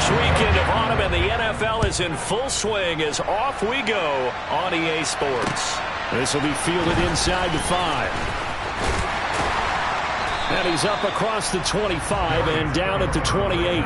This weekend of autumn and the NFL is in full swing as off we go on EA Sports. This will be fielded inside the 5. And he's up across the 25 and down at the 28.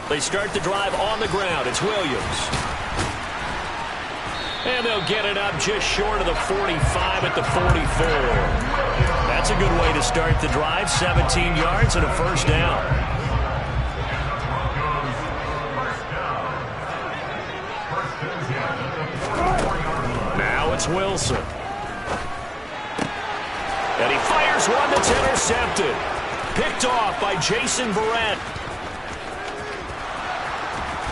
They start the drive on the ground. It's Williams. And they'll get it up just short of the 45 at the 44. That's a good way to start the drive. 17 yards and a first down. Now it's Wilson. And he fires one that's intercepted. Picked off by Jason Verrett.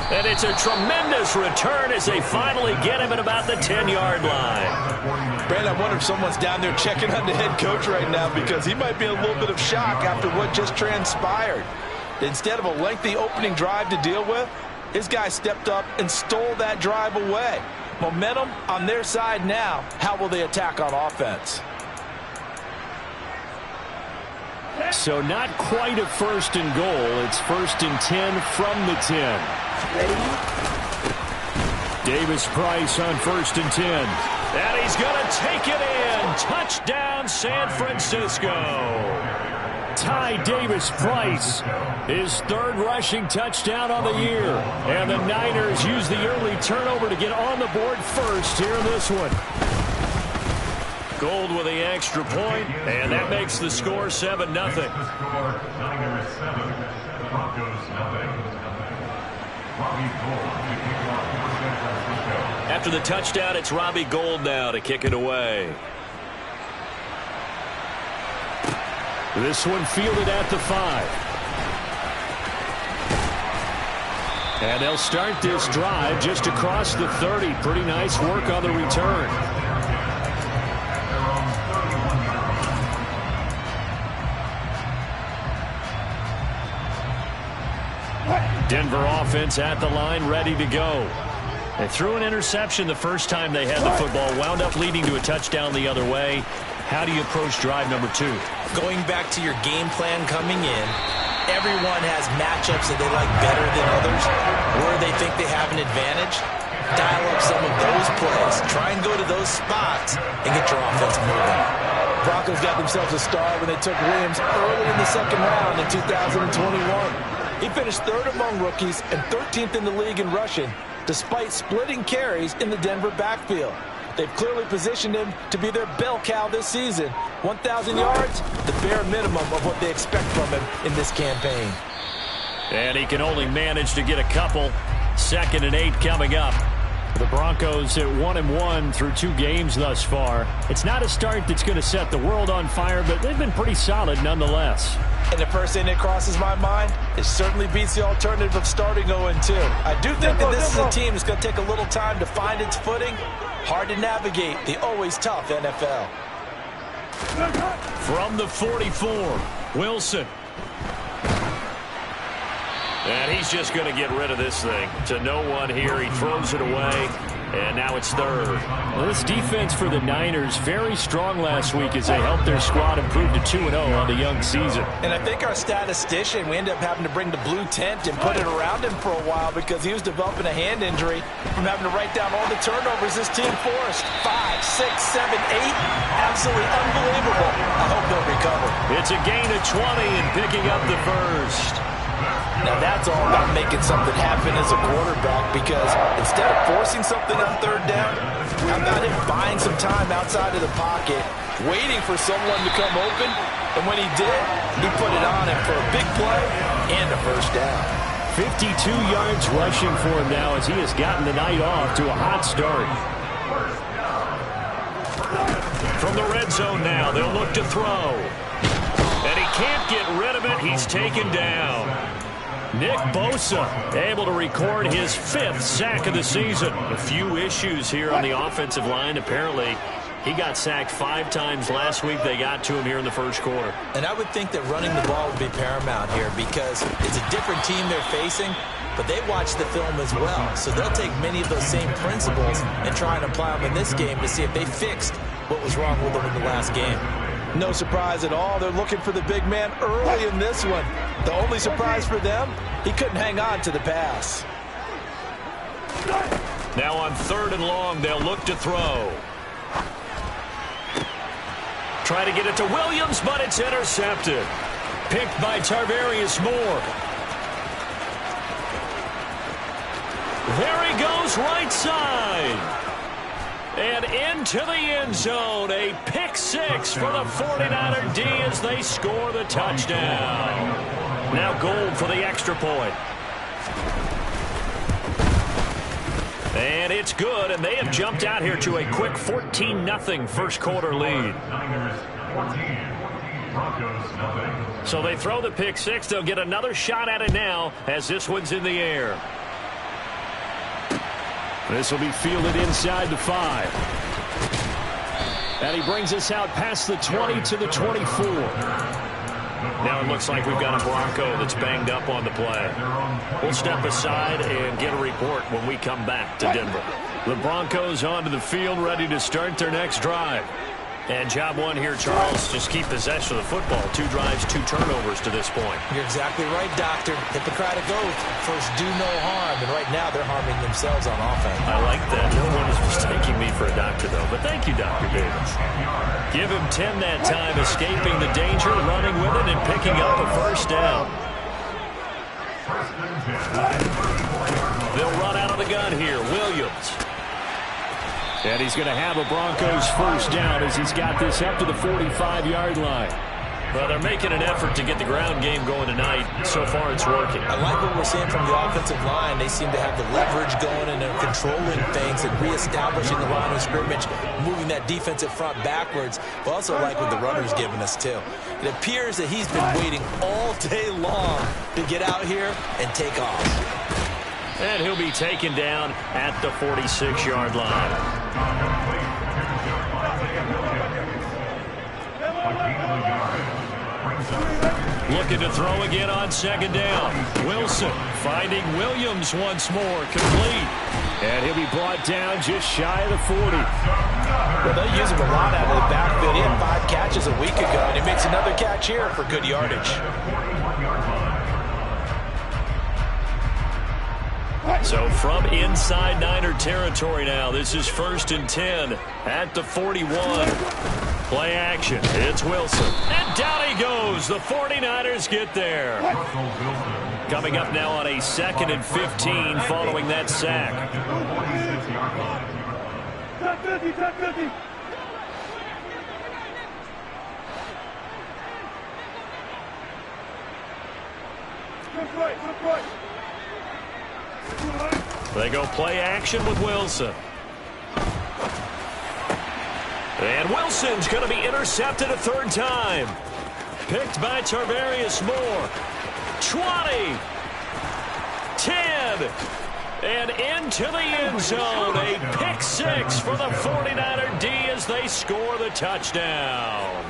And it's a tremendous return as they finally get him at about the 10-yard line. Brad, I wonder if someone's down there checking on the head coach right now because he might be in a little bit of shock after what just transpired. Instead of a lengthy opening drive to deal with, his guy stepped up and stole that drive away. Momentum on their side now. How will they attack on offense? So not quite a 1st and goal. It's 1st and 10 from the 10. Davis Price on 1st and 10. And he's going to take it in. Touchdown, San Francisco. Ty Davis Price, his 3rd rushing touchdown on the year. And the Niners use the early turnover to get on the board first here in this one. Gold with the extra point, and that makes the score 7-0. After the touchdown, it's Robbie Gould now to kick it away. This one fielded at the 5. And they'll start this drive just across the 30. Pretty nice work on the return. Denver offense at the line, ready to go. They threw an interception the first time they had the football, wound up leading to a touchdown the other way. How do you approach drive number 2? Going back to your game plan coming in, everyone has matchups that they like better than others, where they think they have an advantage. Dial up some of those plays. Try and go to those spots and get your offense moving. Broncos got themselves a star when they took Williams early in the 2nd round in 2021. He finished 3rd among rookies and 13th in the league in rushing, despite splitting carries in the Denver backfield. They've clearly positioned him to be their bell cow this season. 1,000 yards, the bare minimum of what they expect from him in this campaign. And he can only manage to get a couple. 2nd and 8 coming up. The Broncos at 1-1 through 2 games thus far. It's not a start that's going to set the world on fire, but they've been pretty solid nonetheless. And the first thing that crosses my mind, it certainly beats the alternative of starting 0-2. I do think that this is a team that's going to take a little time to find its footing. Hard to navigate the always tough NFL. From the 44, Wilson. And he's just going to get rid of this thing. To no one here. He throws it away. And now it's 3rd. Well, this defense for the Niners, very strong last week as they helped their squad improve to 2-0 on the young season. And I think our statistician, we ended up having to bring the blue tent and put it around him for a while because he was developing a hand injury from having to write down all the turnovers this team forced. 5, 6, 7, 8. Absolutely unbelievable. I hope they'll recover. It's a gain of 20 and picking up the first. Now that's all about making something happen as a quarterback, because instead of forcing something on third down, how about him buying some time outside of the pocket, waiting for someone to come open, and when he did, he put it on him for a big play and a first down. 52 yards rushing for him now as he has gotten the night off to a hot start. From the red zone now, they'll look to throw. And he can't get rid of it. He's taken down. Nick Bosa able to record his 5th sack of the season. A few issues here on the offensive line. Apparently, he got sacked 5 times last week. They got to him here in the first quarter. And I would think that running the ball would be paramount here because it's a different team they're facing, but they watch the film as well. So they'll take many of those same principles and try and apply them in this game to see if they fixed what was wrong with them in the last game. No surprise at all. They're looking for the big man early in this one. The only surprise for them, he couldn't hang on to the pass. Now on 3rd and long, they'll look to throw. Try to get it to Williams, but it's intercepted. Picked by Tarvarius Moore. There he goes, right side. And into the end zone. A pick 6 for the 49er D as they score the touchdown. Now Gold for the extra point. And it's good, and they have jumped out here to a quick 14-0 first quarter lead. So they throw the pick 6. They'll get another shot at it now as this one's in the air. This will be fielded inside the 5. And he brings us out past the 20 to the 24. Now it looks like we've got a Bronco that's banged up on the play. We'll step aside and get a report when we come back to Denver. The Broncos onto the field, ready to start their next drive. And job one here, Charles, just keep possession of the football. 2 drives, 2 turnovers to this point. You're exactly right, Doctor. Hippocratic oath. First, do no harm. And right now, they're harming themselves on offense. I like that. No one is mistaking me for a doctor, though. But thank you, Dr. Davis. Give him 10 that time, escaping the danger, running with it, and picking up a first down. They'll run out of the gun here. Williams. And he's going to have a Broncos first down as he's got this up to the 45-yard line. Well, they're making an effort to get the ground game going tonight. So far, it's working. I like what we're seeing from the offensive line. They seem to have the leverage going and they're controlling things and reestablishing the line of scrimmage, moving that defensive front backwards. But also like what the runner's giving us, too. It appears that he's been waiting all day long to get out here and take off. And he'll be taken down at the 46-yard line. Looking to throw again on 2nd down. Wilson finding Williams once more, complete. And he'll be brought down just shy of the 40. Well, they use him a lot out of the backfield. He had 5 catches a week ago, and he makes another catch here for good yardage. So from inside Niner territory now, this is 1st and 10 at the 41. Play action. It's Wilson. And down he goes. The 49ers get there. Coming up now on a 2nd and 15 following that sack. 10-50. Look right. They go play action with Wilson. And Wilson's going to be intercepted a 3rd time. Picked by Tarvarius Moore. 20. 10. And into the end zone. A pick 6 for the 49er D as they score the touchdown.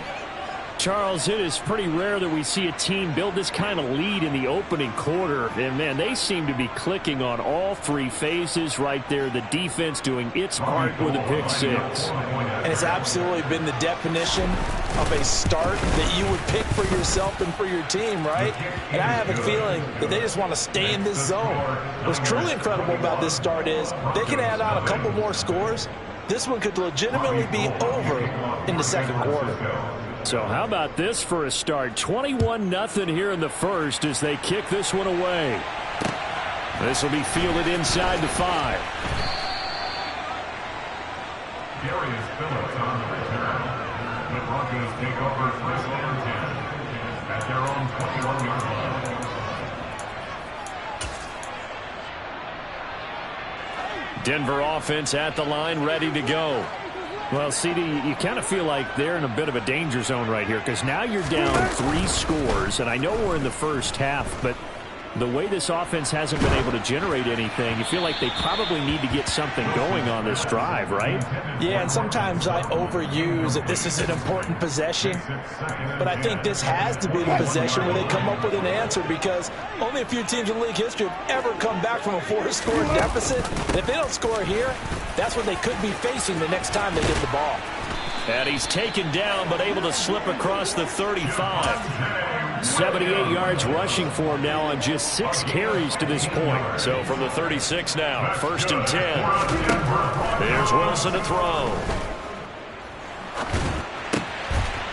Charles, it is pretty rare that we see a team build this kind of lead in the opening quarter. And, man, they seem to be clicking on all 3 phases right there. The defense doing its part with a pick 6. And it's absolutely been the definition of a start that you would pick for yourself and for your team, right? And I have a feeling that they just want to stay in this zone. What's truly incredible about this start is they can add on a couple more scores, this one could legitimately be over in the second quarter. So how about this for a start? 21-0 here in the first as they kick this one away. This will be fielded inside the 5. Darius Phillips on the return. The Broncos take over first and 10 at their own 21-yard line. Denver offense at the line, ready to go. Well, CD, you kind of feel like they're in a bit of a danger zone right here because now you're down 3 scores, and I know we're in the first half, but the way this offense hasn't been able to generate anything, you feel like they probably need to get something going on this drive, right? Yeah, and sometimes I overuse that this is an important possession, but I think this has to be the possession where they come up with an answer because only a few teams in league history have ever come back from a 4-score deficit. And if they don't score here, that's what they could be facing the next time they get the ball. And he's taken down but able to slip across the 35. 78 yards rushing for him now on just 6 carries to this point. So from the 36 now, 1st and 10. There's Wilson to throw.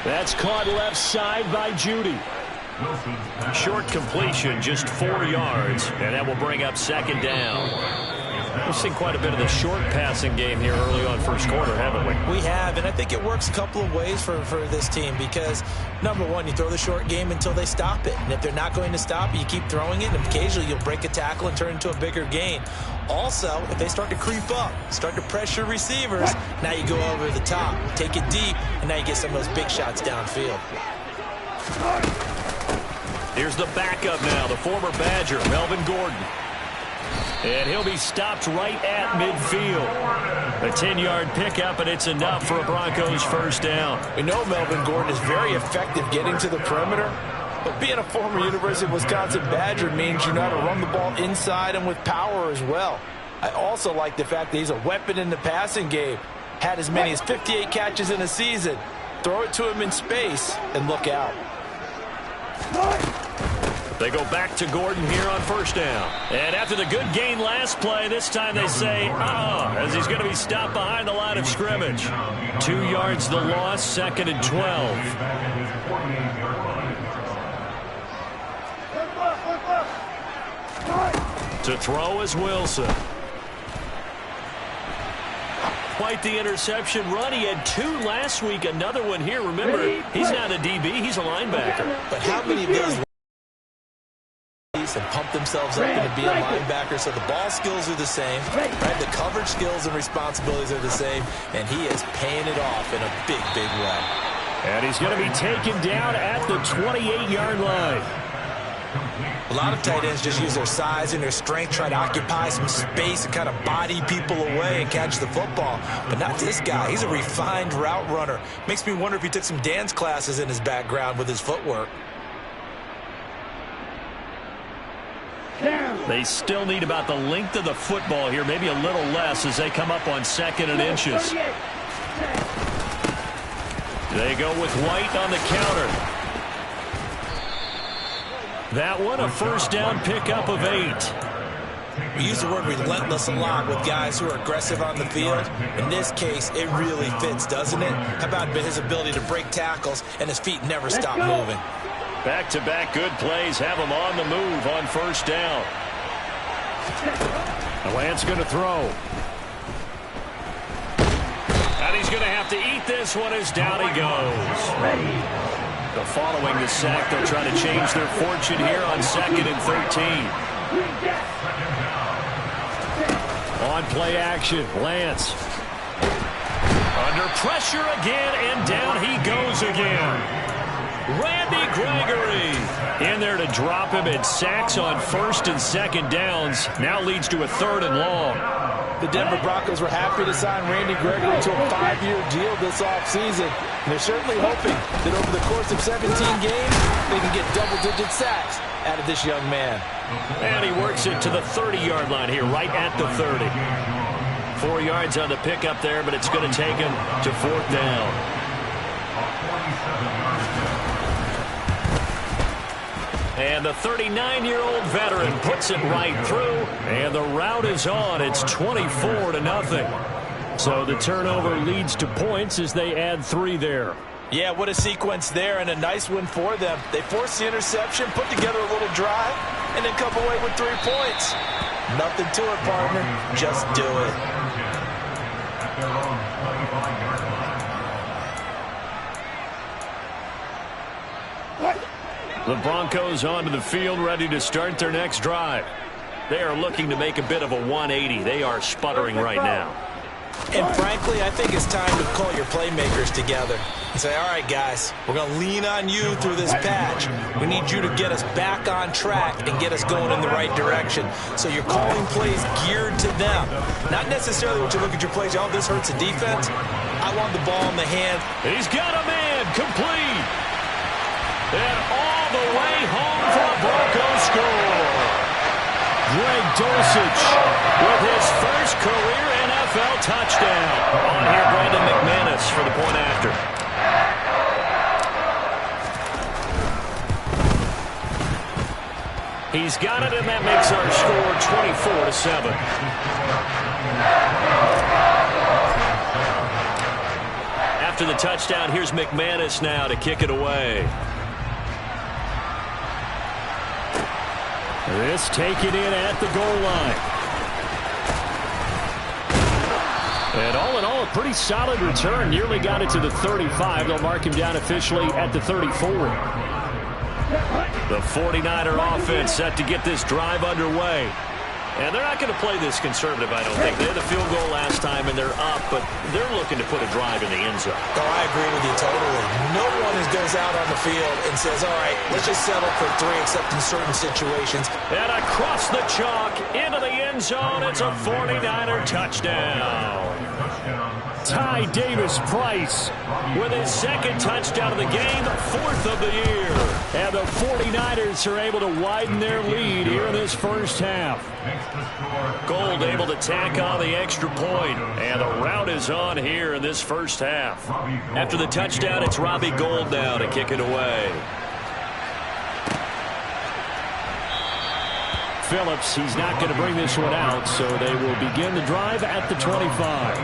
That's caught left side by Judy. Short completion, just 4 yards, and that will bring up 2nd down. We've seen quite a bit of the short passing game here early on first quarter, haven't we? We have, and I think it works a couple of ways for this team because, number one, you throw the short game until they stop it. And if they're not going to stop it, you keep throwing it, and occasionally you'll break a tackle and turn it into a bigger gain. Also, if they start to creep up, start to pressure receivers, now you go over the top, take it deep, and now you get some of those big shots downfield. Here's the backup now, the former Badger, Melvin Gordon. And he'll be stopped right at midfield. A 10-yard pickup, and it's enough for a Broncos first down. We know Melvin Gordon is very effective getting to the perimeter, but being a former University of Wisconsin Badger means you know how to run the ball inside and with power as well. I also like the fact that he's a weapon in the passing game. Had as many as 58 catches in a season. Throw it to him in space and look out. They go back to Gordon here on first down. And after the good gain last play, this time they say, as he's going to be stopped behind the line of scrimmage. 2 yards the loss, 2nd and 12. To throw is Wilson. Quite the interception run. He had 2 last week, another one here. Remember, he's not a DB, he's a linebacker. But how many of those and pump themselves up into being linebackers, so the ball skills are the same, right? The coverage skills and responsibilities are the same, and he is paying it off in a big, big way. And he's going to be taken down at the 28-yard line. A lot of tight ends just use their size and their strength, try to occupy some space and kind of body people away and catch the football. But not this guy. He's a refined route runner. Makes me wonder if he took some dance classes in his background with his footwork. They still need about the length of the football here, maybe a little less as they come up on 2nd and inches. They go with White on the counter. That one, a first down pickup of 8. We use the word relentless a lot with guys who are aggressive on the field. In this case, it really fits, doesn't it? How about his ability to break tackles and his feet never stop moving? Back-to-back good plays have him on the move on first down. Lance going to throw. And he's going to have to eat this one as down he goes. But following the sack, they'll try to change their fortune here on 2nd and 13. On play action, Lance. Under pressure again, and down he goes again. Randy Gregory in there to drop him, and sacks on 1st and 2nd downs. Now leads to a 3rd and long. The Denver Broncos were happy to sign Randy Gregory to a 5-year deal this offseason. And they're certainly hoping that over the course of 17 games, they can get double-digit sacks out of this young man. And he works it to the 30-yard line here, right at the 30. 4 yards on the pickup there, but it's going to take him to 4th down. And the 39-year-old veteran puts it right through, and the route is on. It's 24-0. So the turnover leads to points as they add 3 there. Yeah, what a sequence there, and a nice win for them. They forced the interception, put together a little drive, and then come away with 3 points. Nothing to it, partner. Just do it. At their own 25-yard line. The Broncos onto the field, ready to start their next drive. They are looking to make a bit of a 180. They are sputtering right now. And frankly, I think it's time to call your playmakers together and say, all right, guys, we're going to lean on you through this patch. We need you to get us back on track and get us going in the right direction. So you're calling plays geared to them. Not necessarily what you look at your plays, oh, this hurts the defense. I want the ball in the hand. He's got a man complete. And all the way home for a Broncos score. Greg Dulcich with his first career NFL touchdown. On here, Brandon McManus for the point after. He's got it, and that makes our score 24-7. After the touchdown, here's McManus now to kick it away. This taken in at the goal line. And all in all, a pretty solid return. Nearly got it to the 35. They'll mark him down officially at the 34. The 49er offense set to get this drive underway. And they're not going to play this conservative, I don't think. They had the field goal last time, and they're up, but they're looking to put a drive in the end zone. Oh, I agree with you totally. No one goes out on the field and says, all right, let's just settle for 3, except in certain situations. And across the chalk, into the end zone, it's a 49er touchdown. Ty Davis-Price with his 2nd touchdown of the game, 4th of the year. And the 49ers are able to widen their lead here in this first half. Gold able to tack on the extra point, and the route is on here in this first half. After the touchdown, it's Robbie Gould now to kick it away. Phillips, he's not going to bring this one out, so they will begin the drive at the 25.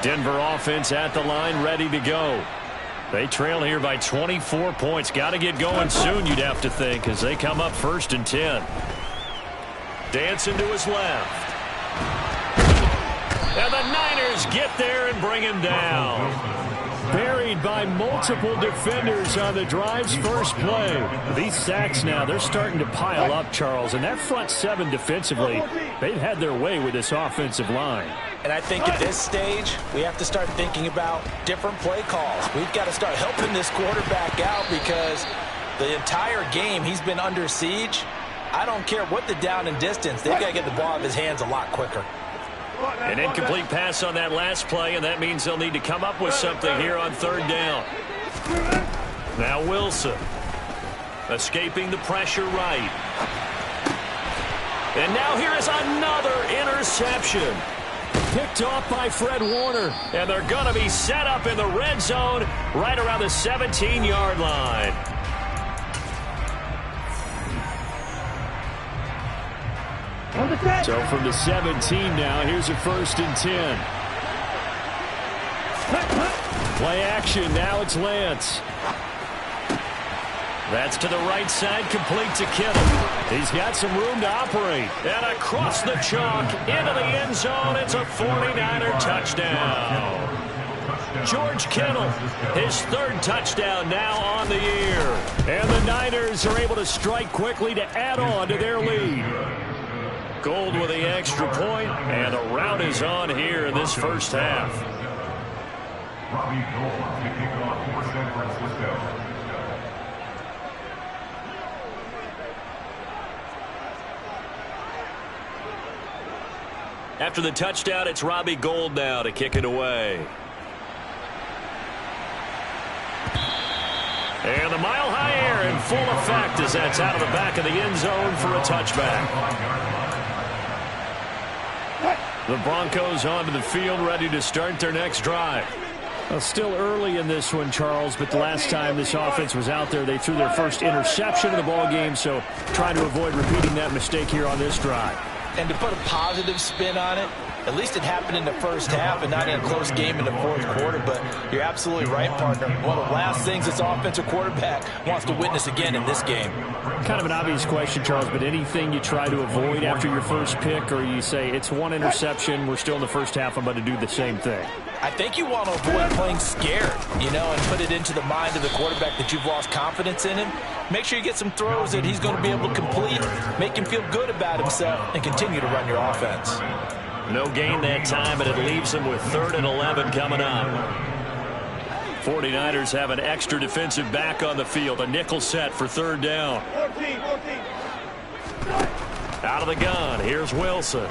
Denver offense at the line, ready to go. They trail here by 24 points. Got to get going soon, you'd have to think, as they come up 1st and 10. Dancing to his left. And the Niners get there and bring him down. Buried by multiple defenders on the drive's first play. These sacks now, they're starting to pile up, Charles. And that front 7 defensively, they've had their way with this offensive line. And I think at this stage, we have to start thinking about different play calls. We've got to start helping this quarterback out because the entire game he's been under siege. I don't care what the down and distance. They've got to get the ball out of his hands a lot quicker. An incomplete pass on that last play, and that means they'll need to come up with something here on 3rd down. Now Wilson escaping the pressure right. And now here is another interception. Picked off by Fred Warner, and they're going to be set up in the red zone right around the 17-yard line. So from the 17 now, here's a 1st and 10. Play action, now it's Lance. That's to the right side, complete to Kittle. He's got some room to operate. And across the chalk, into the end zone, it's a 49er touchdown. George Kittle, his 3rd touchdown now on the year. And the Niners are able to strike quickly to add on to their lead. Gold with the extra point, and the route is on here in this first half. Robbie Gould to kick off for San Francisco. After the touchdown, it's Robbie Gould now to kick it away. And the mile-high air in full effect as that's out of the back of the end zone for a touchback. The Broncos onto the field, ready to start their next drive. Well, still early in this one, Charles, but the last time this offense was out there, they threw their first interception of the ball game, so trying to avoid repeating that mistake here on this drive. And to put a positive spin on it, at least it happened in the first half and not in a close game in the fourth quarter. But you're absolutely right, partner. One of the last things this offensive quarterback wants to witness again in this game. Kind of an obvious question, Charles, but anything you try to avoid after your first pick, or you say it's one interception, we're still in the first half, I'm about to do the same thing? I think you want to avoid playing scared, and put it into the mind of the quarterback that you've lost confidence in him. Make sure you get some throws that he's going to be able to complete, make him feel good about himself, and continue to run your offense. No gain that time, but it leaves him with 3rd and 11 coming up. 49ers have an extra defensive back on the field. A nickel set for 3rd down. Out of the gun, here's Wilson.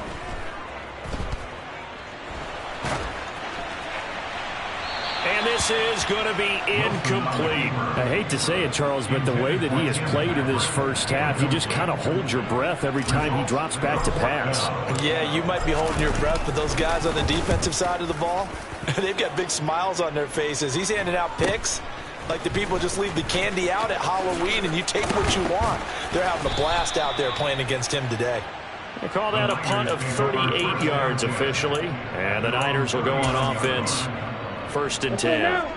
And this is going to be incomplete. I hate to say it, Charles, but the way that he has played in this first half, you just kind of hold your breath every time he drops back to pass. Yeah, you might be holding your breath, but those guys on the defensive side of the ball, they've got big smiles on their faces. He's handing out picks like the people just leave the candy out at Halloween and you take what you want. They're having a blast out there playing against him today. They call that a punt of 38 yards officially, and the Niners will go on offense. 1st and 10.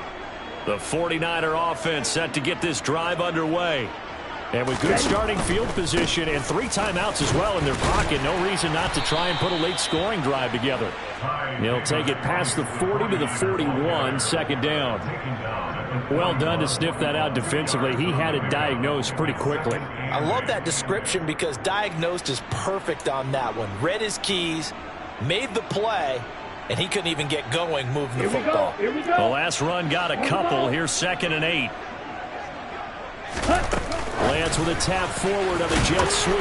The 49er offense set to get this drive underway. And with good starting field position and 3 timeouts as well in their pocket, no reason not to try and put a late scoring drive together. He'll take it past the 40 to the 41, 2nd down. Well done to sniff that out defensively. He had it diagnosed pretty quickly. I love that description because diagnosed is perfect on that one. Read his keys, made the play, and he couldn't even get going moving the football. The last run got a couple. Here's 2nd and 8. Lance with a tap forward on the jet sweep.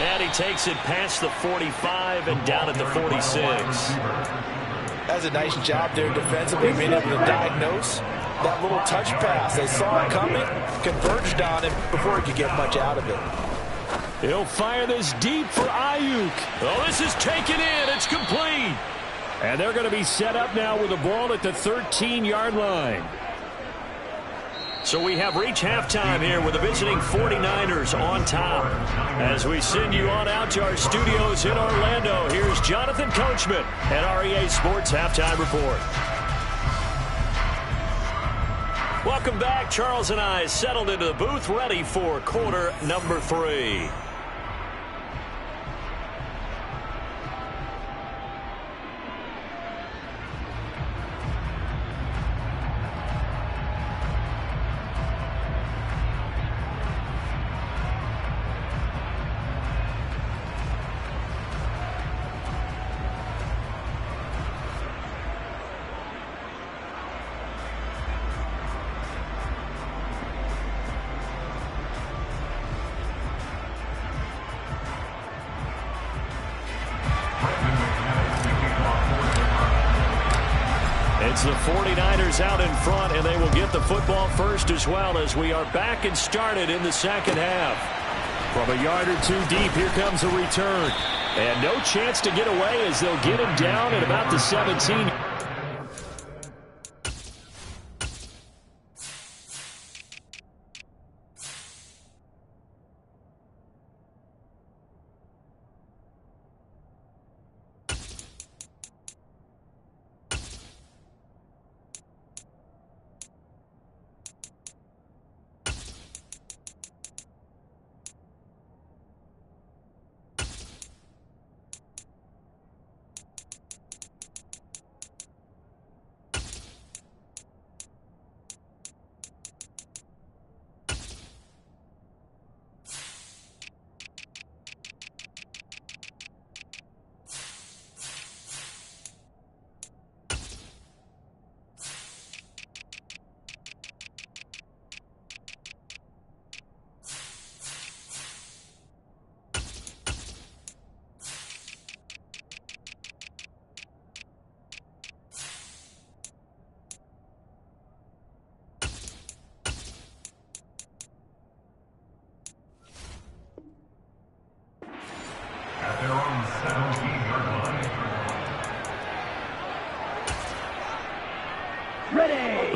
And he takes it past the 45 and down at the 46. That's a nice job there defensively, being able to diagnose that little touch pass. They saw it coming, converged on it before he could get much out of it. He'll fire this deep for Ayuk. Oh, this is taken in. It's complete. And they're going to be set up now with the ball at the 13-yard line. So we have reached halftime here with the visiting 49ers on top. As we send you on out to our studios in Orlando, here's Jonathan Coachman at REA Sports Halftime Report. Welcome back. Charles and I settled into the booth, ready for quarter number 3. It's the 49ers out in front, and they will get the football first as well as we are back and started in the 2nd half. From a yard or 2 deep, here comes a return. And no chance to get away as they'll get him down at about the 17.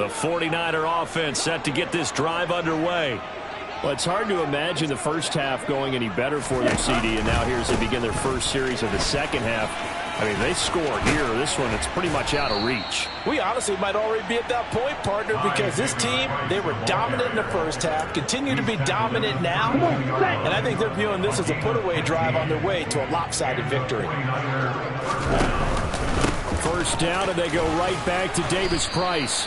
The 49er offense set to get this drive underway. Well, it's hard to imagine the first half going any better for them, CD, and now here's they begin their first series of the second half. I mean, they score here. This one, it's pretty much out of reach. We honestly might already be at that point, partner, because this team, they were dominant in the first half, continue to be dominant now, and I think they're viewing this as a put-away drive on their way to a lopsided victory. First down, and they go right back to Davis Price.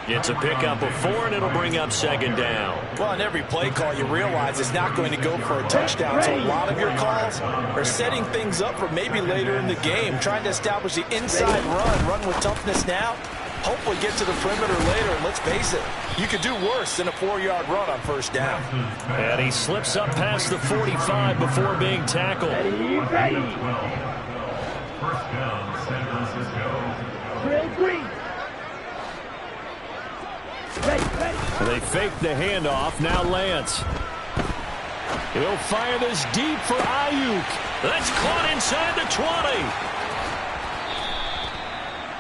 It's a pickup of 4, and it'll bring up second down. Well, in every play call, you realize it's not going to go for a touchdown, so a lot of your calls are setting things up for maybe later in the game, trying to establish the inside run with toughness now, hopefully get to the perimeter later, and let's face it, you could do worse than a 4-yard run on first down. And he slips up past the 45 before being tackled. First down, San Francisco. They fake the handoff. Now Lance. He'll fire this deep for Ayuk. That's caught inside the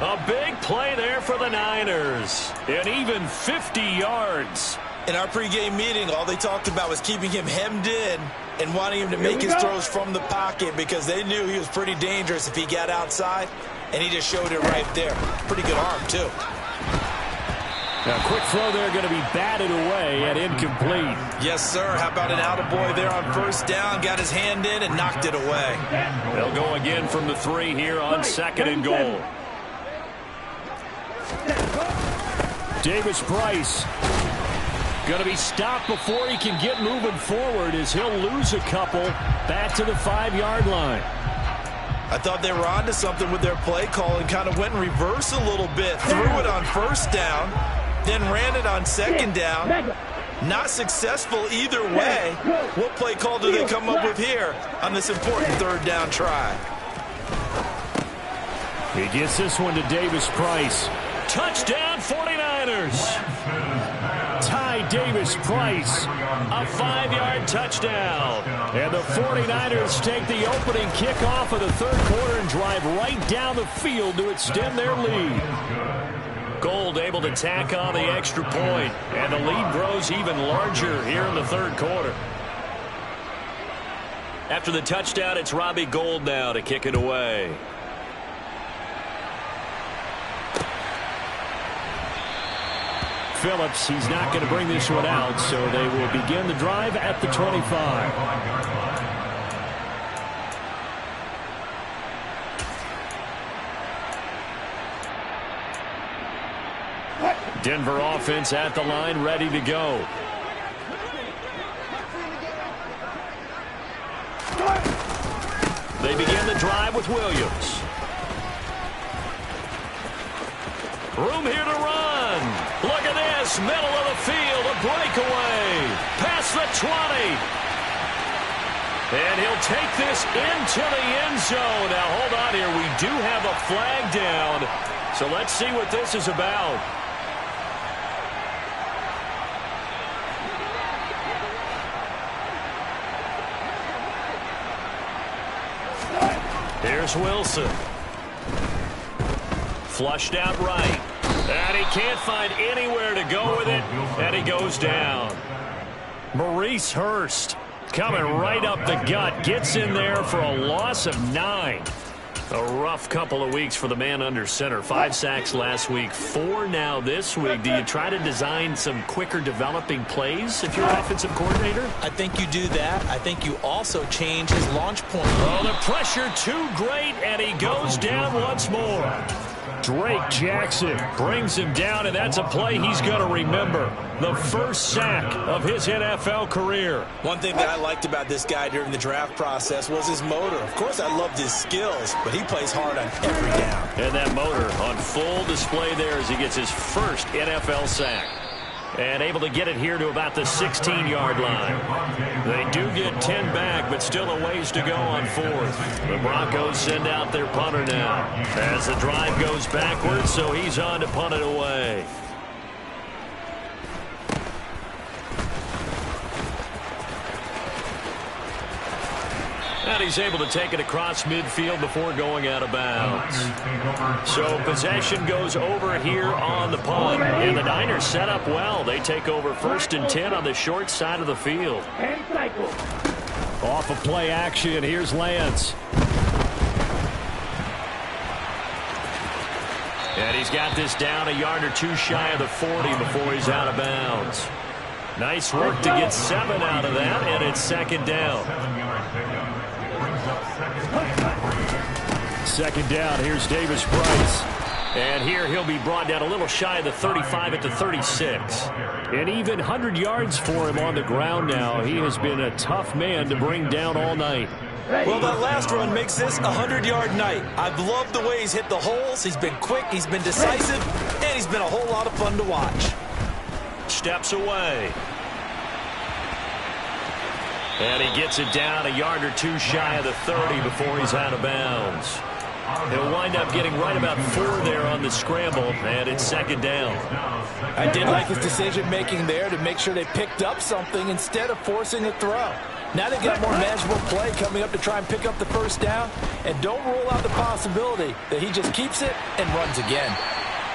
20. A big play there for the Niners. And even 50 yards. In our pregame meeting, all they talked about was keeping him hemmed in and wanting him to make his throws from the pocket because they knew he was pretty dangerous if he got outside, and he just showed it right there. Pretty good arm, too. Now, quick throw there going to be batted away and incomplete. Yes, sir. How about an attaboy there on first down? Got his hand in and knocked it away. They'll go again from the 3 here on second and goal. Davis Price going to be stopped before he can get moving forward as he'll lose a couple back to the 5-yard line. I thought they were onto something with their play call and kind of went in reverse a little bit. Threw it on first down, then ran it on second down. Not successful either way. What play call do they come up with here on this important third down try? He gets this one to Davis Price. Touchdown 49ers. Ty Davis Price. A 5-yard touchdown. And the 49ers take the opening kickoff of the third quarter and drive right down the field to extend their lead. Gold able to tack on the extra point, and the lead grows even larger here in the third quarter. After the touchdown, it's Robbie Gould now to kick it away. Phillips, he's not going to bring this one out, so they will begin the drive at the 25. Denver offense at the line, ready to go. They begin the drive with Williams. Room here to run. Look at this. Middle of the field. A breakaway. Past the 20. And he'll take this into the end zone. Now, hold on here. We do have a flag down. So let's see what this is about. Here's Wilson. Flushed out right. And he can't find anywhere to go with it. And he goes down. Maurice Hurst coming right up the gut. Gets in there for a loss of 9. A rough couple of weeks for the man under center. 5 sacks last week, 4 now this week. Do you try to design some quicker developing plays if you're an offensive coordinator? I think you do that. I think you also change his launch point. Oh, the pressure too great, and he goes down once more. Drake Jackson brings him down, and that's a play he's going to remember. The first sack of his NFL career. One thing that I liked about this guy during the draft process was his motor. Of course, I loved his skills, but he plays hard on every down. And that motor on full display there as he gets his first NFL sack. And able to get it here to about the 16-yard line. They do get 10 back, but still a ways to go on 4th. The Broncos send out their punter now as the drive goes backwards, so he's on to punt it away. And he's able to take it across midfield before going out of bounds. So possession goes over here on the punt. And the Niners set up well. They take over 1st and 10 on the short side of the field. Off of play action, here's Lance. And he's got this down a yard or two shy of the 40 before he's out of bounds. Nice work to get 7 out of that, and it's 2nd down. 2nd down, here's Davis Price. And here he'll be brought down a little shy of the 35 at the 36. And even 100 yards for him on the ground now. He has been a tough man to bring down all night. Well, that last run makes this a 100-yard night. I've loved the way he's hit the holes. He's been quick, he's been decisive, and he's been a whole lot of fun to watch. Steps away. And he gets it down a yard or two shy of the 30 before he's out of bounds. He'll wind up getting right about 4 there on the scramble, and it's 2nd down. I did like his decision-making there to make sure they picked up something instead of forcing a throw. Now they've got more manageable play coming up to try and pick up the 1st down, and don't rule out the possibility that he just keeps it and runs again.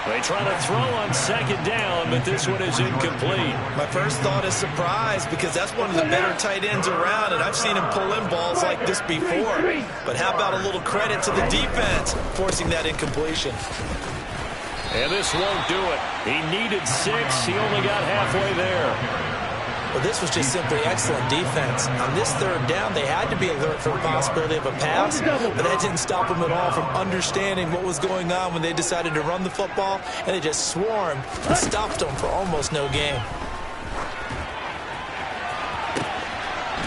They try to throw on 2nd down, but this one is incomplete. My first thought is surprise, because that's one of the better tight ends around, and I've seen him pull in balls like this before. But how about a little credit to the defense forcing that incompletion? And this won't do it. He needed 6. He only got halfway there. Well, this was just simply excellent defense. On this 3rd down, they had to be alert for the possibility of a pass, but that didn't stop them at all from understanding what was going on when they decided to run the football, and they just swarmed and stopped them for almost no gain.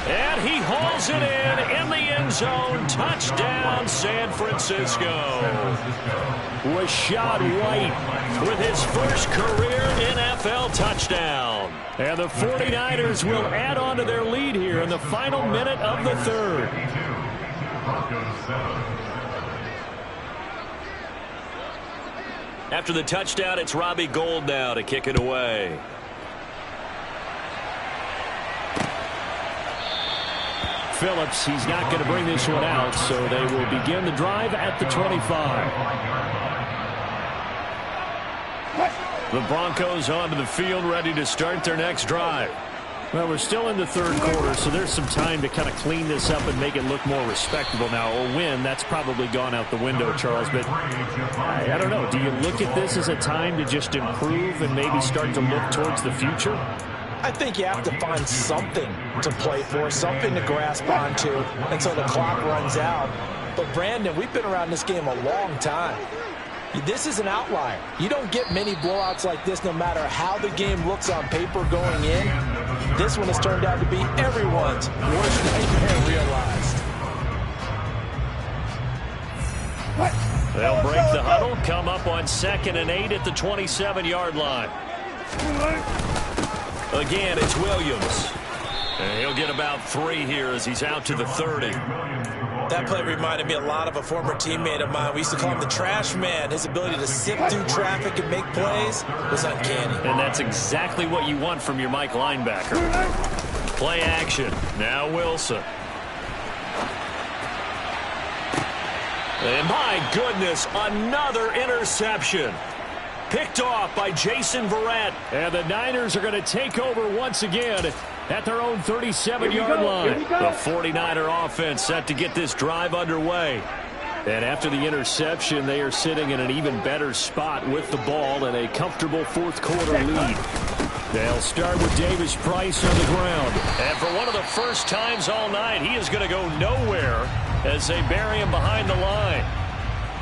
And he hauls it in the end zone. Touchdown, San Francisco. Rashad White with his first career NFL touchdown. And the 49ers will add on to their lead here in the final minute of the 3rd. After the touchdown, it's Robbie Gould now to kick it away. Phillips, he's not going to bring this one out, so they will begin the drive at the 25. The Broncos onto the field, ready to start their next drive. Well, we're still in the 3rd quarter, so there's some time to kind of clean this up and make it look more respectable now. A win, that's probably gone out the window, Charles, but I don't know. Do you look at this as a time to just improve and maybe start to look towards the future? I think you have to find something to play for, something to grasp onto until the clock runs out. But, Brandon, we've been around this game a long time. This is an outlier. You don't get many blowouts like this no matter how the game looks on paper going in. This one has turned out to be everyone's worst nightmare realized. They'll break the huddle, come up on 2nd and 8 at the 27-yard line. Again, it's Williams. And he'll get about 3 here as he's out to the 30. That play reminded me a lot of a former teammate of mine. We used to call him the trash man. His ability to sift through traffic and make plays was uncanny. And that's exactly what you want from your Mike linebacker. Play action. Now Wilson. And my goodness, another interception. Picked off by Jason Verrett. And the Niners are going to take over once again at their own 37-yard line. The 49er offense set to get this drive underway. And after the interception, they are sitting in an even better spot with the ball and a comfortable 4th quarter lead. They'll start with Davis Price on the ground. And for one of the first times all night, he is going to go nowhere as they bury him behind the line.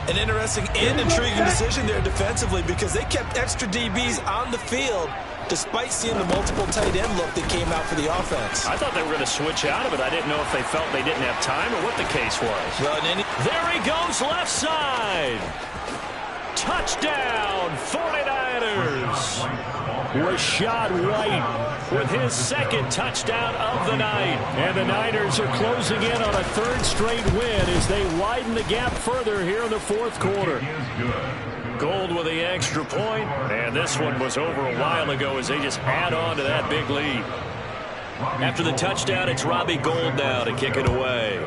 An interesting and intriguing decision there defensively, because they kept extra DBs on the field despite seeing the multiple tight end look that came out for the offense. I thought they were going to switch out of it. I didn't know if they felt they didn't have time or what the case was. Well, there he goes, left side. Touchdown, 49ers. Rashad White with his 2nd touchdown of the night. And the Niners are closing in on a 3rd straight win as they widen the gap further here in the 4th quarter. Gould with the extra point, and this one was over a while ago as they just add on to that big lead. After the touchdown, it's Robbie Gould now to kick it away.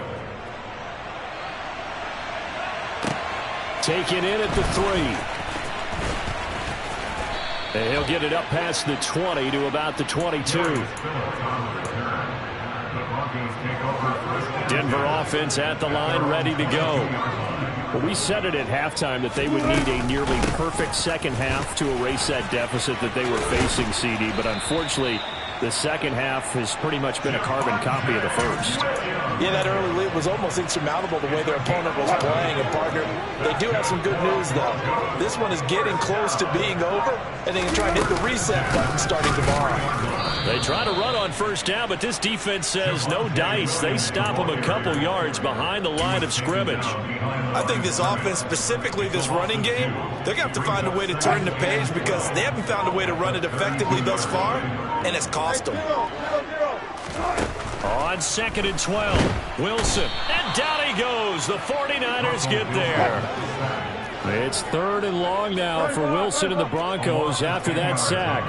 Taken in at the 3. And he'll get it up past the 20 to about the 22. Denver offense at the line, ready to go. Well, we said it at halftime that they would need a nearly perfect second half to erase that deficit that they were facing, CD. But unfortunately, the second half has pretty much been a carbon copy of the first. Yeah, that early lead was almost insurmountable the way their opponent was playing. And, partner, they do have some good news, though. This one is getting close to being over, and they can try and hit the reset button starting tomorrow. They try to run on first down, but this defense says no dice. They stop them a couple yards behind the line of scrimmage. I think this offense, specifically this running game, they're going to have to find a way to turn the page because they haven't found a way to run it effectively thus far, and it's cost them. On 2nd and 12, Wilson, and down he goes. The 49ers get there. It's 3rd and long now for Wilson and the Broncos after that sack.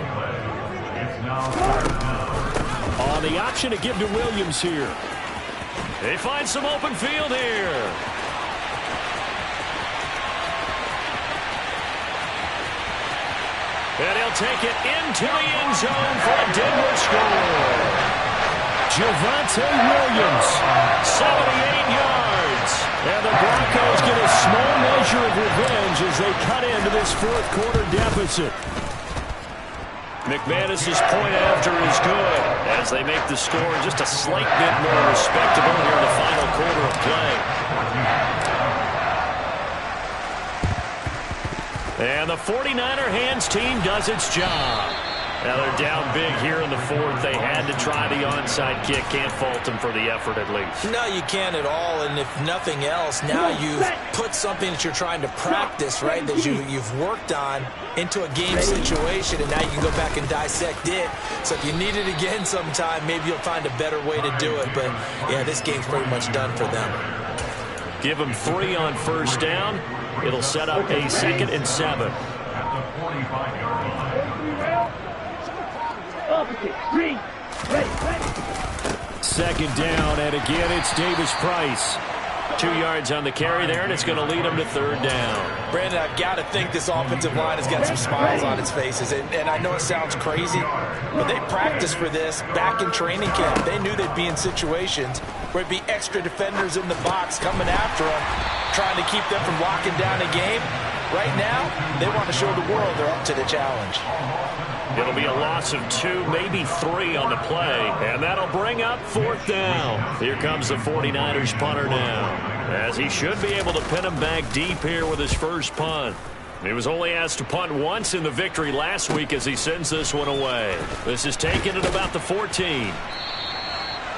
On the option to give to Williams here. They find some open field here. And he'll take it into the end zone for a Denver score. Javonte Williams, 78 yards. And the Broncos get a small measure of revenge as they cut into this fourth quarter deficit. McManus's point after is good as they make the score just a slight bit more respectable here in the final quarter of play. And the 49er hands team does its job. Now they're down big here in the fourth. They had to try the onside kick. Can't fault them for the effort at least. No, you can't at all. And if nothing else, now you've put something that you're trying to practice, right, that you've worked on into a game situation, and now you can go back and dissect it. So if you need it again sometime, maybe you'll find a better way to do it. But, yeah, this game's pretty much done for them. Give them 3 on first down. It'll set up a 2nd and 7. Second down, and again it's Davis Price. 2 yards on the carry there, and it's going to lead them to 3rd down. Brandon, I've got to think this offensive line has got some smiles on its faces. And I know it sounds crazy, but they practiced for this back in training camp. They knew they'd be in situations where it'd be extra defenders in the box coming after them, trying to keep them from locking down a game. Right now, they want to show the world they're up to the challenge. It'll be a loss of 2, maybe 3 on the play, and that'll bring up 4th down. Here comes the 49ers punter now, as he should be able to pin him back deep here with his first punt. He was only asked to punt once in the victory last week as he sends this one away. This is taken at about the 14.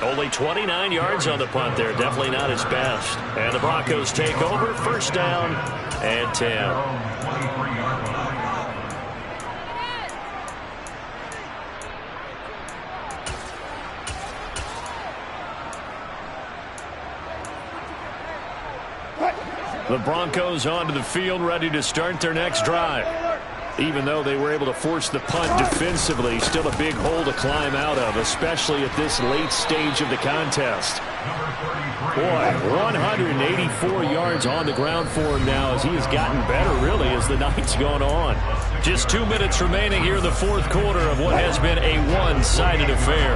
Only 29 yards on the punt there. Definitely not his best. And the Broncos take over. 1st down and 10. The Broncos onto the field, ready to start their next drive. Even though they were able to force the punt defensively, still a big hole to climb out of, especially at this late stage of the contest. Boy, 184 yards on the ground for him now as he has gotten better, really, as the night's gone on. Just 2 minutes remaining here in the fourth quarter of what has been a one-sided affair.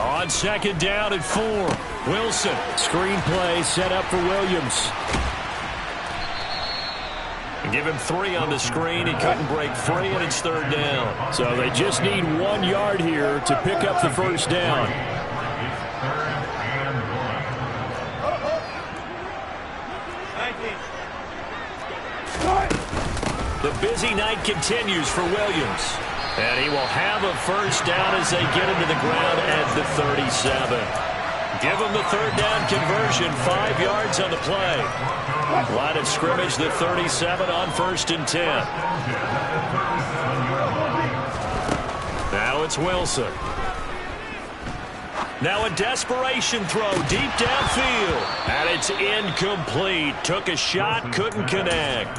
On 2nd down and 4. Wilson. Screen play set up for Williams. Give him 3 on the screen. He couldn't break free, and it's 3rd down. So they just need 1 yard here to pick up the 1st down. The busy night continues for Williams. And he will have a 1st down as they get him to the ground at the 37. Give him the 3rd down conversion, 5 yards on the play. Line of scrimmage, the 37 on 1st and 10. Now it's Wilson. Now a desperation throw deep downfield. And it's incomplete. Took a shot, couldn't connect.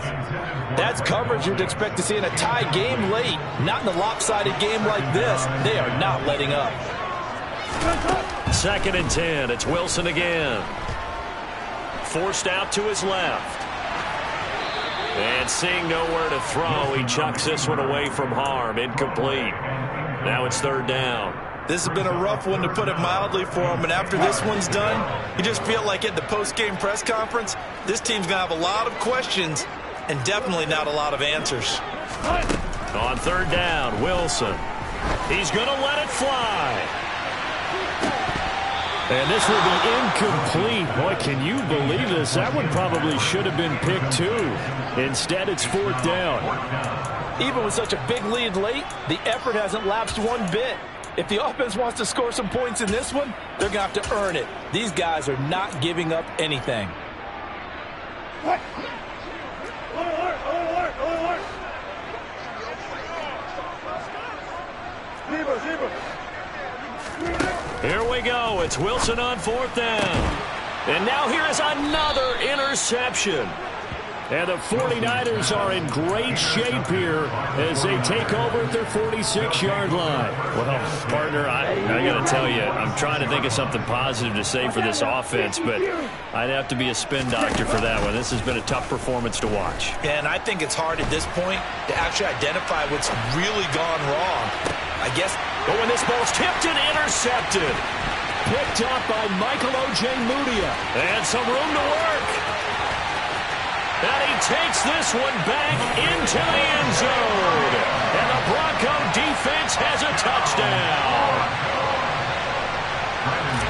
That's coverage you'd expect to see in a tie game late. Not in a lopsided game like this. They are not letting up. 2nd and 10. It's Wilson again. forced out to his left. And seeing nowhere to throw, he chucks this one away from harm. Incomplete. Now it's third down. This has been a rough one, to put it mildly, for him. And after this one's done, you just feel like at the post-game press conference, this team's going to have a lot of questions and definitely not a lot of answers. On third down, Wilson. He's going to let it fly. And this will be incomplete. Boy, can you believe this? That one probably should have been picked too. Instead, it's fourth down. Even with such a big lead late, the effort hasn't lapsed one bit. If the offense wants to score some points in this one, they're going to have to earn it. These guys are not giving up anything. Here we go. It's Wilson on fourth down. And now here is another interception. And the 49ers are in great shape here as they take over at their 46-yard line. Well, partner, I got to tell you, I'm trying to think of something positive to say for this offense, but I'd have to be a spin doctor for that one. This has been a tough performance to watch. And I think it's hard at this point to actually identify what's really gone wrong. I guess. But when this ball's tipped and intercepted. Picked up by Michael O.J. Mudia. And some room to work. And he takes this one back into the end zone. And the Bronco defense has a touchdown.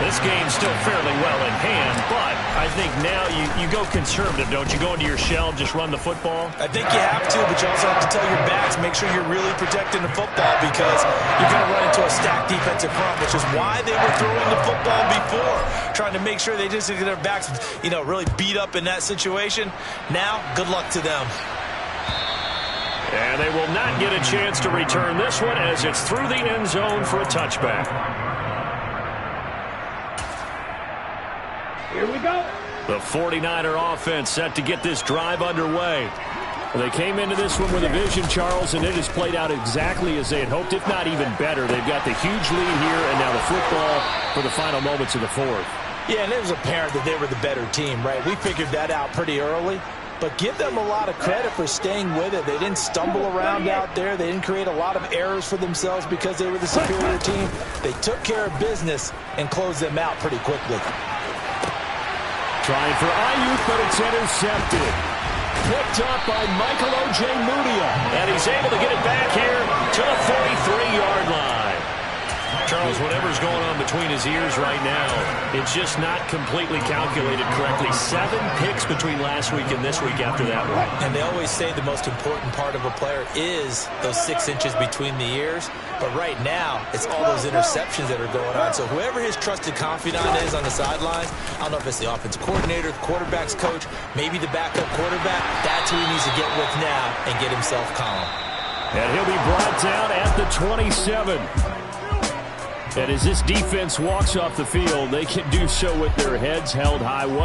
This game's still fairly well in hand, but I think now you go conservative, don't you? Go into your shell, just run the football? I think you have to, but you also have to tell your backs, make sure you're really protecting the football, because you're going to run into a stacked defensive front, which is why they were throwing the football before, trying to make sure they just get their backs, really beat up in that situation. Now, good luck to them. And they will not get a chance to return this one as it's through the end zone for a touchback. Here we go. The 49er offense set to get this drive underway. Well, they came into this one with a vision, Charles, and it has played out exactly as they had hoped, if not even better. They've got the huge lead here, and now the football for the final moments of the fourth. Yeah, and it was apparent that they were the better team, right? We figured that out pretty early. But give them a lot of credit for staying with it. They didn't stumble around out there. They didn't create a lot of errors for themselves because they were the superior team. They took care of business and closed them out pretty quickly. Trying for Ayuk, but it's intercepted. Picked up by Michael O.J. Mudia. And he's able to get it back here to the 43-yard line. Charles, whatever's going on between his ears right now, it's just not completely calculated correctly. 7 picks between last week and this week after that one. And they always say the most important part of a player is those 6 inches between the ears. But right now, it's all those interceptions that are going on. So whoever his trusted confidant is on the sidelines, I don't know if it's the offensive coordinator, the quarterback's coach, maybe the backup quarterback, that's who he needs to get with now and get himself calm. And he'll be brought down at the 27. And as this defense walks off the field, they can do so with their heads held high. What